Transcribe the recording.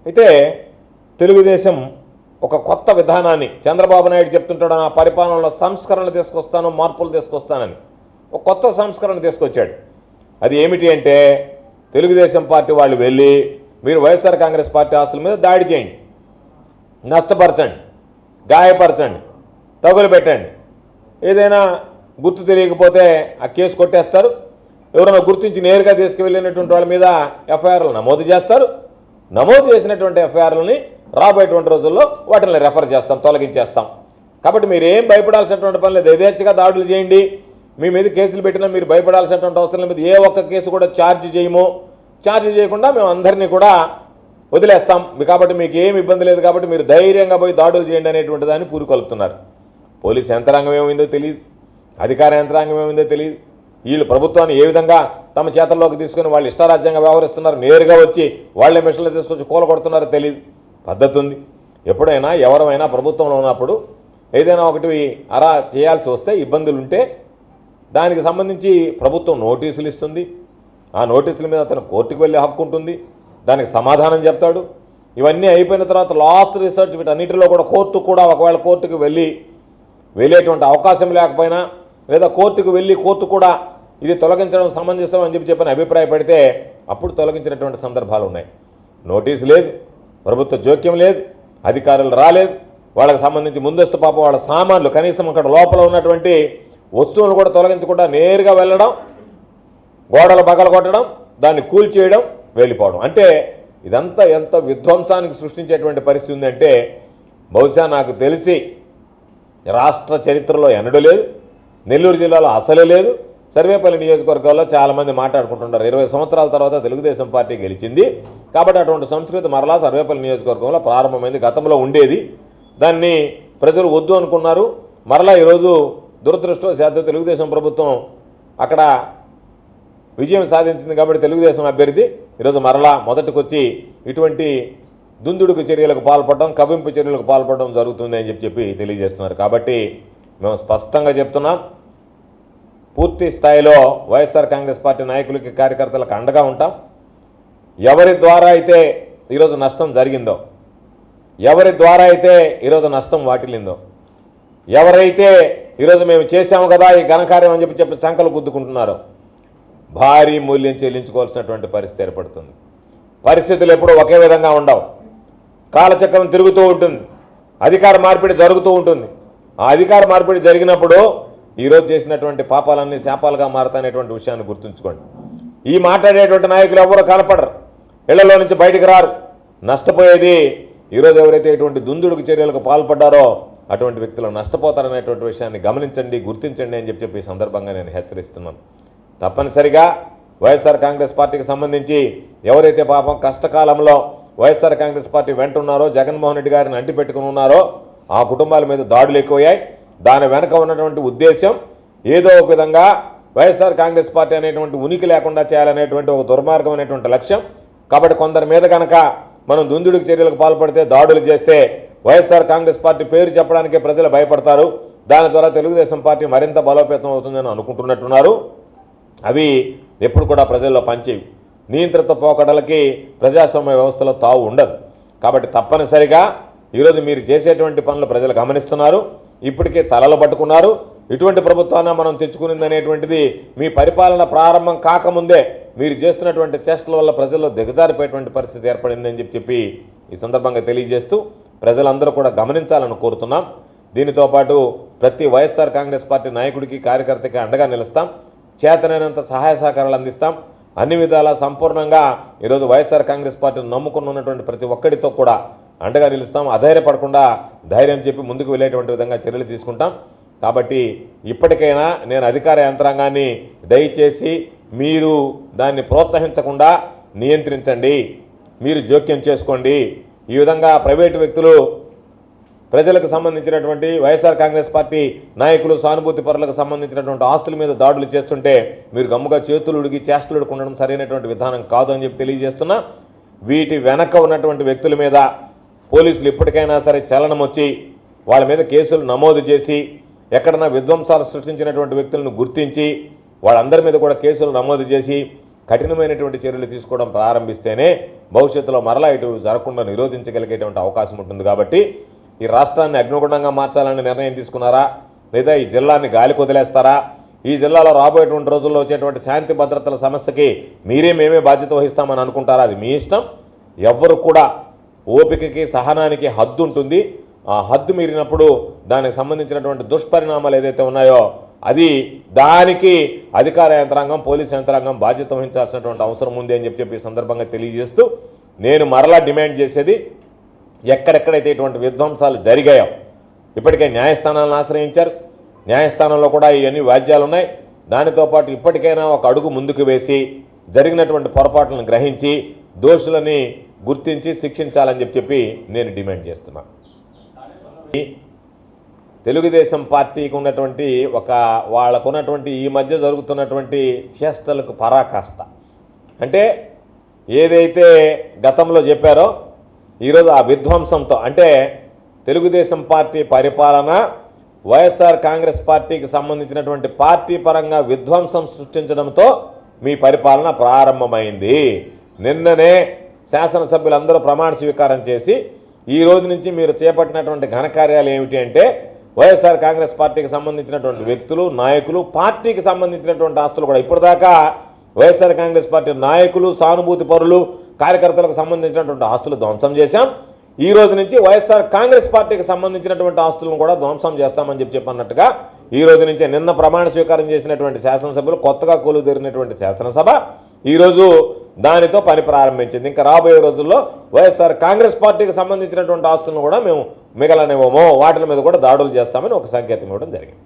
అయితే తెలుగుదేశం ఒక కొత్త విధానాన్ని చంద్రబాబు నాయుడు చెప్తుంటాడు, నా పరిపాలనలో సంస్కరణలు తీసుకొస్తాను, మార్పులు తీసుకొస్తానని ఒక కొత్త సంస్కరణ తీసుకొచ్చాడు. అది ఏమిటి అంటే తెలుగుదేశం పార్టీ వాళ్ళు వెళ్ళి మీరు వైఎస్ఆర్ కాంగ్రెస్ పార్టీ ఆస్తుల మీద దాడి చేయండి, నష్టపరచండి, గాయపరచండి, తగులు పెట్టండి, ఏదైనా గుర్తు తెలియకపోతే ఆ కేసు కొట్టేస్తారు. ఎవరైనా గుర్తించి నేరుగా తీసుకువెళ్ళినటువంటి వాళ్ళ మీద ఎఫ్ఐఆర్లు నమోదు చేస్తారు. నమోదు చేసినటువంటి ఎఫ్ఐఆర్లని రాబోయేటువంటి రోజుల్లో వాటిని రెఫర్ చేస్తాం, తొలగించేస్తాం. కాబట్టి మీరు ఏం భయపడాల్సినటువంటి పని లేదు. యథేచ్ఛగా దాడులు చేయండి, మీ మీద కేసులు పెట్టినా మీరు భయపడాల్సినటువంటి అవసరం లేదు. ఏ ఒక్క కేసు కూడా ఛార్జ్ చేయము, ఛార్జ్ చేయకుండా మేము అందరినీ కూడా వదిలేస్తాం. కాబట్టి మీకు ఏమి ఇబ్బంది లేదు, కాబట్టి మీరు ధైర్యంగా పోయి దాడులు చేయండి అనేటువంటి దాన్ని పూరుకొలుపుతున్నారు. పోలీసు యంత్రాంగం ఏమైందో తెలియదు, అధికార యంత్రాంగం ఏమైందో తెలియదు. వీళ్ళు ప్రభుత్వాన్ని ఏ విధంగా తమ చేతల్లోకి తీసుకుని వాళ్ళు ఇష్టారాజ్యంగా వ్యవహరిస్తున్నారు, నేరుగా వచ్చి వాళ్ళే మిషన్లు తీసుకొచ్చి కూలగొడుతున్నారో తెలియదు. పద్ధతి ఉంది. ఎప్పుడైనా ఎవరైనా ప్రభుత్వంలో ఉన్నప్పుడు ఏదైనా ఒకటి అలా చేయాల్సి వస్తే ఇబ్బందులు ఉంటే దానికి సంబంధించి ప్రభుత్వం నోటీసులు ఇస్తుంది. ఆ నోటీసుల మీద అతను కోర్టుకు వెళ్ళే హక్కు ఉంటుంది, దానికి సమాధానం చెప్తాడు. ఇవన్నీ అయిపోయిన తర్వాత లాస్ట్ రిసర్చ్ వీటన్నిటిలో కూడా కోర్టు కూడా ఒకవేళ కోర్టుకు వెళ్ళేటువంటి అవకాశం లేకపోయినా లేదా కోర్టుకు వెళ్ళి కోర్టు కూడా ఇది తొలగించడం సమంజసం అని చెప్పని అభిప్రాయపడితే అప్పుడు తొలగించినటువంటి సందర్భాలు ఉన్నాయి. నోటీసు లేదు, ప్రభుత్వ జోక్యం లేదు, అధికారులు రాలేదు, వాళ్ళకి సంబంధించి ముందస్తు పాపం వాళ్ళ సామాన్లు కనీసం అక్కడ లోపల ఉన్నటువంటి వస్తువులు కూడా తొలగించకుండా నేరుగా వెళ్ళడం, గోడలు పగలగొట్టడం, దాన్ని కూల్చేయడం, వెళ్ళిపోవడం. అంటే ఇదంతా ఎంత విధ్వంసానికి సృష్టించేటువంటి పరిస్థితి ఉందంటే బహుశా నాకు తెలిసి రాష్ట్ర చరిత్రలో ఎన్నడూ లేదు, నెల్లూరు జిల్లాలో అసలే లేదు. సర్వేపల్లి నియోజకవర్గాల్లో చాలామంది మాట్లాడుకుంటున్నారు 20 సంవత్సరాల తర్వాత తెలుగుదేశం పార్టీ గెలిచింది కాబట్టి అటువంటి సంస్కృతి మరలా సర్వేపల్లి నియోజకవర్గంలో ప్రారంభమైంది. గతంలో ఉండేది, దాన్ని ప్రజలు వద్దు అనుకున్నారు. మరలా ఈరోజు దురదృష్టవశాత్తు తెలుగుదేశం ప్రభుత్వం అక్కడ విజయం సాధించింది కాబట్టి తెలుగుదేశం అభ్యర్థి ఈరోజు మరలా మొదటికొచ్చి ఇటువంటి దుందుడుకు చర్యలకు పాల్పడడం, కవింపు చర్యలకు పాల్పడడం జరుగుతుంది అని చెప్పి తెలియజేస్తున్నారు. కాబట్టి మేము స్పష్టంగా చెప్తున్నాం, పూర్తి స్థాయిలో వైఎస్ఆర్ కాంగ్రెస్ పార్టీ నాయకులకి కార్యకర్తలకు అండగా ఉంటాం. ఎవరి ద్వారా అయితే ఈరోజు నష్టం జరిగిందో, ఎవరి ద్వారా అయితే ఈరోజు నష్టం వాటిల్లిందో, ఎవరైతే ఈరోజు మేము చేశాము కదా ఈ ఘనకార్యం అని చెప్పి చంకలు గుద్దుకుంటున్నారో భారీ మూల్యం చెల్లించుకోవాల్సినటువంటి పరిస్థితి ఏర్పడుతుంది. పరిస్థితులు ఎప్పుడూ ఒకే విధంగా ఉండవు, కాలచక్రం తిరుగుతూ ఉంటుంది, అధికార మార్పిడి జరుగుతూ ఉంటుంది. ఆ అధికార మార్పిడి జరిగినప్పుడు ఈరోజు చేసినటువంటి పాపాలన్నీ శాపాలుగా మారతాయనేటువంటి విషయాన్ని గుర్తుంచుకోండి. ఈ మాట్లాడేటువంటి నాయకులు ఎవరో కనపడరు, ఇళ్లలో నుంచి బయటికి రారు. నష్టపోయేది ఈరోజు ఎవరైతే ఇటువంటి దుందుడుకు చర్యలకు పాల్పడ్డారో అటువంటి వ్యక్తులు నష్టపోతారనేటువంటి విషయాన్ని గమనించండి, గుర్తించండి అని చెప్పి ఈ సందర్భంగా నేను హెచ్చరిస్తున్నాను. తప్పనిసరిగా వైఎస్ఆర్ కాంగ్రెస్ పార్టీకి సంబంధించి ఎవరైతే పాపం కష్టకాలంలో వైఎస్ఆర్ కాంగ్రెస్ పార్టీ వెంట ఉన్నారో, జగన్మోహన్ రెడ్డి గారిని అంటిపెట్టుకుని ఉన్నారో ఆ కుటుంబాల మీద దాడులు ఎక్కువయ్యాయి. దాని వెనక ఉన్నటువంటి ఉద్దేశం ఏదో ఒక విధంగా వైఎస్ఆర్ కాంగ్రెస్ పార్టీ అనేటువంటి ఉనికి లేకుండా చేయాలనేటువంటి ఒక దుర్మార్గం అనేటువంటి లక్ష్యం. కాబట్టి కొందరి మీద కనుక మనం దుందుడికి చర్యలకు పాల్పడితే, దాడులు చేస్తే వైఎస్ఆర్ కాంగ్రెస్ పార్టీ పేరు చెప్పడానికే ప్రజలు భయపడతారు. దాని ద్వారా తెలుగుదేశం పార్టీ మరింత బలోపేతం అవుతుందని అనుకుంటున్నట్టున్నారు. అవి ఎప్పుడు కూడా ప్రజల్లో పనిచేయవు. నియంత్రిత పోకడలకి ప్రజాస్వామ్య వ్యవస్థలో తావు ఉండదు. కాబట్టి తప్పనిసరిగా ఈరోజు మీరు చేసేటువంటి పనులు ప్రజలు గమనిస్తున్నారు, ఇప్పటికే తలలు పట్టుకున్నారు. ఇటువంటి ప్రభుత్వాన్ని మనం తెచ్చుకునింది అనేటువంటిది మీ పరిపాలన ప్రారంభం కాకముందే మీరు చేస్తున్నటువంటి చేష్టల వల్ల ప్రజల్లో దిగజారిపోయేటువంటి పరిస్థితి ఏర్పడిందని చెప్పి ఈ సందర్భంగా తెలియజేస్తూ ప్రజలందరూ కూడా గమనించాలని కోరుతున్నాం. దీనితో పాటు ప్రతి వైఎస్ఆర్ కాంగ్రెస్ పార్టీ నాయకుడికి కార్యకర్తకి అండగా నిలుస్తాం, చేతనైనంత సహాయ సహకారాలు అందిస్తాం. అన్ని విధాలా సంపూర్ణంగా ఈరోజు వైఎస్ఆర్ కాంగ్రెస్ పార్టీని నమ్ముకుని ఉన్నటువంటి ప్రతి ఒక్కడితో కూడా అండగా నిలుస్తాం. అధైర్యపడకుండా ధైర్యం చెప్పి ముందుకు వెళ్ళేటువంటి విధంగా చర్యలు తీసుకుంటాం. కాబట్టి ఇప్పటికైనా నేను అధికార యంత్రాంగాన్ని దయచేసి మీరు దాన్ని ప్రోత్సహించకుండా నియంత్రించండి, మీరు జోక్యం చేసుకోండి. ఈ విధంగా ప్రైవేటు వ్యక్తులు ప్రజలకు సంబంధించినటువంటి వైఎస్ఆర్ కాంగ్రెస్ పార్టీ నాయకులు, సానుభూతి పరులకు సంబంధించినటువంటి ఆస్తుల మీద దాడులు చేస్తుంటే మీరు గమ్ముగా చేతులు ఉడిగి చేష్టలు ఉండడం సరైనటువంటి విధానం కాదు అని చెప్పి తెలియజేస్తున్నా. వీటి వెనక ఉన్నటువంటి వ్యక్తుల మీద పోలీసులు ఇప్పటికైనా సరే చలనం వచ్చి వాళ్ళ మీద కేసులు నమోదు చేసి ఎక్కడన్నా విధ్వంసాలు సృష్టించినటువంటి వ్యక్తులను గుర్తించి వాళ్ళందరి మీద కూడా కేసులు నమోదు చేసి కఠినమైనటువంటి చర్యలు తీసుకోవడం ప్రారంభిస్తేనే భవిష్యత్తులో మరలా ఇటు జరగకుండా నిరోధించగలిగేటువంటి అవకాశం ఉంటుంది. కాబట్టి ఈ రాష్ట్రాన్ని అగ్నిగుండంగా మార్చాలని నిర్ణయం తీసుకున్నారా, లేదా ఈ జిల్లాని గాలికి వదిలేస్తారా, ఈ జిల్లాలో రాబోయేటువంటి రోజుల్లో వచ్చేటువంటి శాంతి భద్రతల సమస్యకి మేమే బాధ్యత వహిస్తామని అనుకుంటారా, అది మీ ఇష్టం. ఎవ్వరు కూడా ఓపికకి సహనానికి హద్దు ఉంటుంది. ఆ హద్దు మీరినప్పుడు దానికి సంబంధించినటువంటి దుష్పరిణామాలు ఏదైతే ఉన్నాయో అది దానికి అధికార యంత్రాంగం, పోలీస్ యంత్రాంగం బాధ్యత వహించాల్సినటువంటి అవసరం ఉంది అని చెప్పి ఈ సందర్భంగా తెలియజేస్తూ నేను మరలా డిమాండ్ చేసేది, ఎక్కడెక్కడైతే ఇటువంటి విధ్వంసాలు జరిగాయో ఇప్పటికే న్యాయస్థానాలను ఆశ్రయించారు, న్యాయస్థానంలో కూడా ఇవన్నీ వ్యాజ్యాలు ఉన్నాయి. దానితో పాటు ఇప్పటికైనా ఒక అడుగు ముందుకు వేసి జరిగినటువంటి పొరపాట్లను గ్రహించి దోషులని గుర్తించి శిక్షించాలని చెప్పి నేను డిమాండ్ చేస్తున్నాను. తెలుగుదేశం పార్టీకి ఉన్నటువంటి వాళ్ళకున్నటువంటి ఈ మధ్య జరుగుతున్నటువంటి చేష్టలకు పరాకాష్ట అంటే ఏదైతే గతంలో చెప్పారో ఈరోజు ఆ విధ్వంసంతో, అంటే తెలుగుదేశం పార్టీ పరిపాలన వైఎస్ఆర్ కాంగ్రెస్ పార్టీకి సంబంధించినటువంటి పార్టీ పరంగా విధ్వంసం సృష్టించడంతో మీ పరిపాలన ప్రారంభమైంది. నిన్ననే శాసనసభ్యులందరూ ప్రమాణ స్వీకారం చేసి ఈ రోజు నుంచి మీరు చేపట్టినటువంటి ఘనకార్యాలు ఏమిటి అంటే వైఎస్ఆర్ కాంగ్రెస్ పార్టీకి సంబంధించినటువంటి వ్యక్తులు, నాయకులు, పార్టీకి సంబంధించినటువంటి ఆస్తులు కూడా ఇప్పటిదాకా వైఎస్ఆర్ కాంగ్రెస్ పార్టీ నాయకులు, సానుభూతి పరులు, కార్యకర్తలకు సంబంధించినటువంటి ఆస్తులు ధ్వంసం చేశాం. ఈ రోజు నుంచి వైఎస్ఆర్ కాంగ్రెస్ పార్టీకి సంబంధించినటువంటి ఆస్తులను కూడా ధ్వంసం చేస్తామని చెప్పన్నట్టుగా ఈ రోజు నుంచే నిన్న ప్రమాణ స్వీకారం చేసినటువంటి శాసనసభ్యులు, కొత్తగా కొలువుదీరినటువంటి శాసనసభ ఈరోజు దానితో పని ప్రారంభించింది. ఇంకా రాబోయే రోజుల్లో వైఎస్ఆర్ కాంగ్రెస్ పార్టీకి సంబంధించినటువంటి ఆస్తులను కూడా మేము మిగలనివ్వము, వాటి మీద కూడా దాడులు చేస్తామని ఒక సంకేతం ఇవ్వడం జరిగింది.